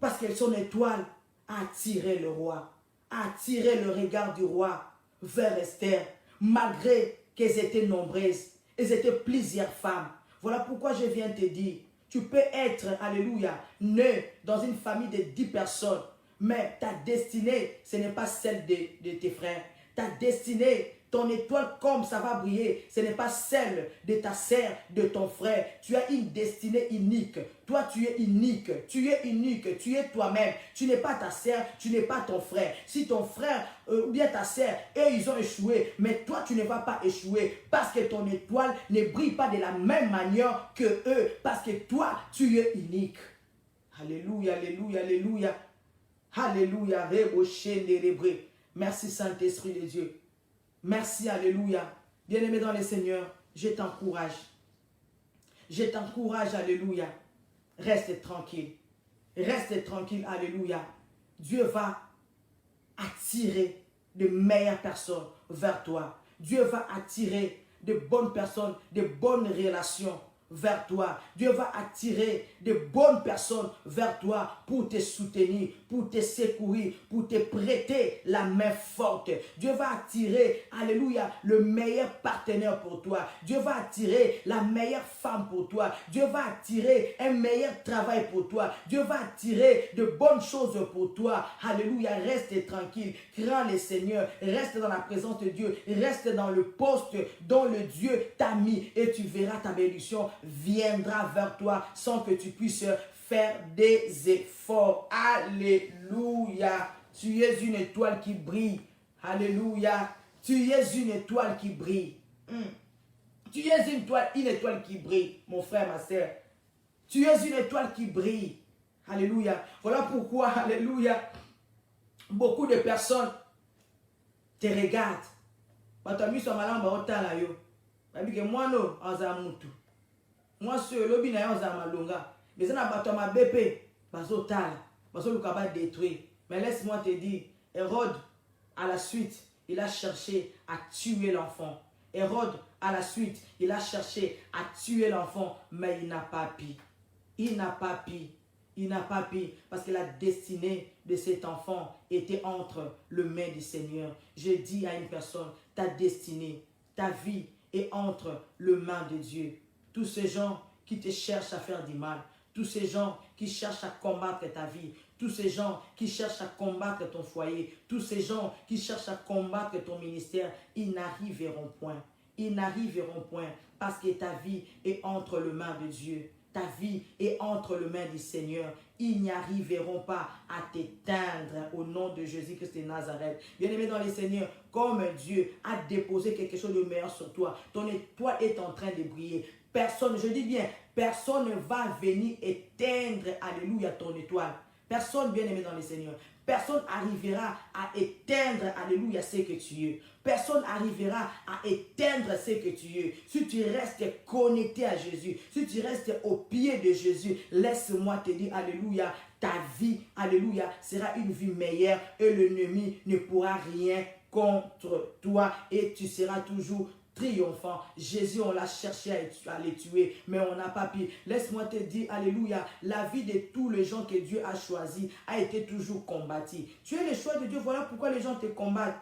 parce que son étoile a attiré le roi, a attiré le regard du roi vers Esther, malgré qu'elles étaient nombreuses. Elles étaient plusieurs femmes. Voilà pourquoi je viens te dire, tu peux être, alléluia, né dans une famille de 10 personnes, mais ta destinée, ce n'est pas celle de tes frères. Ta destinée, ton étoile, comme ça va briller, ce n'est pas celle de ta sœur, de ton frère. Tu as une destinée unique. Toi, tu es unique. Tu es unique. Tu es toi-même. Tu n'es pas ta sœur, tu n'es pas ton frère. Si ton frère ou bien ta sœur, eux, ils ont échoué, mais toi, tu ne vas pas échouer parce que ton étoile ne brille pas de la même manière que eux. Parce que toi, tu es unique. Alléluia, alléluia, alléluia. Alléluia. Merci Saint-Esprit de Dieu. Merci, alléluia. Bien-aimé dans le Seigneur, je t'encourage. Je t'encourage, alléluia. Reste tranquille. Reste tranquille, alléluia. Dieu va attirer de meilleures personnes vers toi. Dieu va attirer de bonnes personnes, de bonnes relations vers toi. Dieu va attirer de bonnes personnes vers toi pour te soutenir, pour te secourir, pour te prêter la main forte. Dieu va attirer, alléluia, le meilleur partenaire pour toi. Dieu va attirer la meilleure femme pour toi. Dieu va attirer un meilleur travail pour toi. Dieu va attirer de bonnes choses pour toi. Alléluia, reste tranquille. Crains le Seigneur. Reste dans la présence de Dieu. Reste dans le poste dont le Dieu t'a mis et tu verras ta bénédiction viendra vers toi sans que tu puisses faire des efforts. Alléluia. Tu es une étoile qui brille. Alléluia. Tu es une étoile qui brille. Tu es une étoile qui brille, mon frère, ma soeur. Tu es une étoile qui brille. Alléluia. Voilà pourquoi, alléluia, beaucoup de personnes te regardent. Moi, non, moi, sur le lobby, mais ça n'a pas ma BP. Détruire. Mais laisse-moi te dire, Hérode, à la suite, il a cherché à tuer l'enfant. Hérode, à la suite, il a cherché à tuer l'enfant, mais il n'a pas pu. Il n'a pas pu. Il n'a pas pu parce que la destinée de cet enfant était entre les mains du Seigneur. Je dis à une personne, ta destinée, ta vie est entre les mains de Dieu. Tous ces gens qui te cherchent à faire du mal, tous ces gens qui cherchent à combattre ta vie, tous ces gens qui cherchent à combattre ton foyer, tous ces gens qui cherchent à combattre ton ministère, ils n'arriveront point. Ils n'arriveront point parce que ta vie est entre les mains de Dieu. Ta vie est entre les mains du Seigneur. Ils n'y arriveront pas à t'éteindre au nom de Jésus-Christ de Nazareth. Bien-aimé dans le Seigneur, comme Dieu a déposé quelque chose de meilleur sur toi, ton étoile est en train de briller. Personne, je dis bien, personne ne va venir éteindre, alléluia, ton étoile. Personne, bien-aimé dans le Seigneur, personne arrivera à éteindre, alléluia, ce que tu es. Personne n'arrivera à éteindre ce que tu es. Si tu restes connecté à Jésus, si tu restes au pied de Jésus, laisse-moi te dire, alléluia, ta vie, alléluia, sera une vie meilleure et l'ennemi ne pourra rien contre toi et tu seras toujours triomphant. Jésus, on l'a cherché à les tuer, mais on n'a pas pu. Laisse-moi te dire, alléluia, la vie de tous les gens que Dieu a choisis a été toujours combattue. Tu es le choix de Dieu, voilà pourquoi les gens te combattent.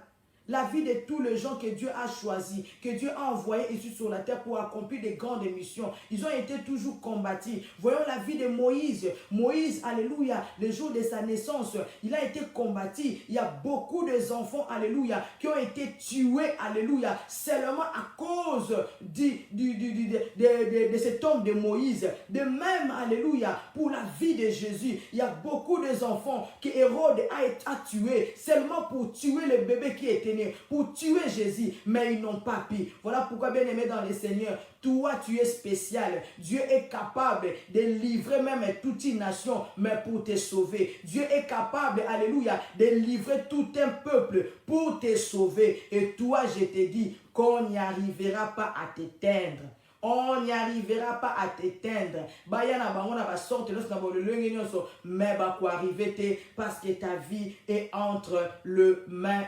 La vie de tous les gens que Dieu a choisis, que Dieu a envoyés ici sur la terre pour accomplir des grandes missions, ils ont été toujours combattus. Voyons la vie de Moïse. Moïse, alléluia, le jour de sa naissance, il a été combattu. Il y a beaucoup d'enfants, alléluia, qui ont été tués, alléluia, seulement à cause de cet homme de Moïse. De même, alléluia, pour la vie de Jésus, il y a beaucoup d'enfants que Hérode a tué seulement pour tuer le bébé qui était né. venir pour tuer Jésus, mais ils n'ont pas pu. Voilà pourquoi, bien aimé dans le Seigneur, toi tu es spécial. Dieu est capable de livrer même toute une nation, mais pour te sauver. Dieu est capable, alléluia, de livrer tout un peuple pour te sauver. Et toi, je te dis qu'on n'y arrivera pas à t'éteindre. On n'y arrivera pas à t'éteindre. Mais arriver parce que ta vie est entre les mains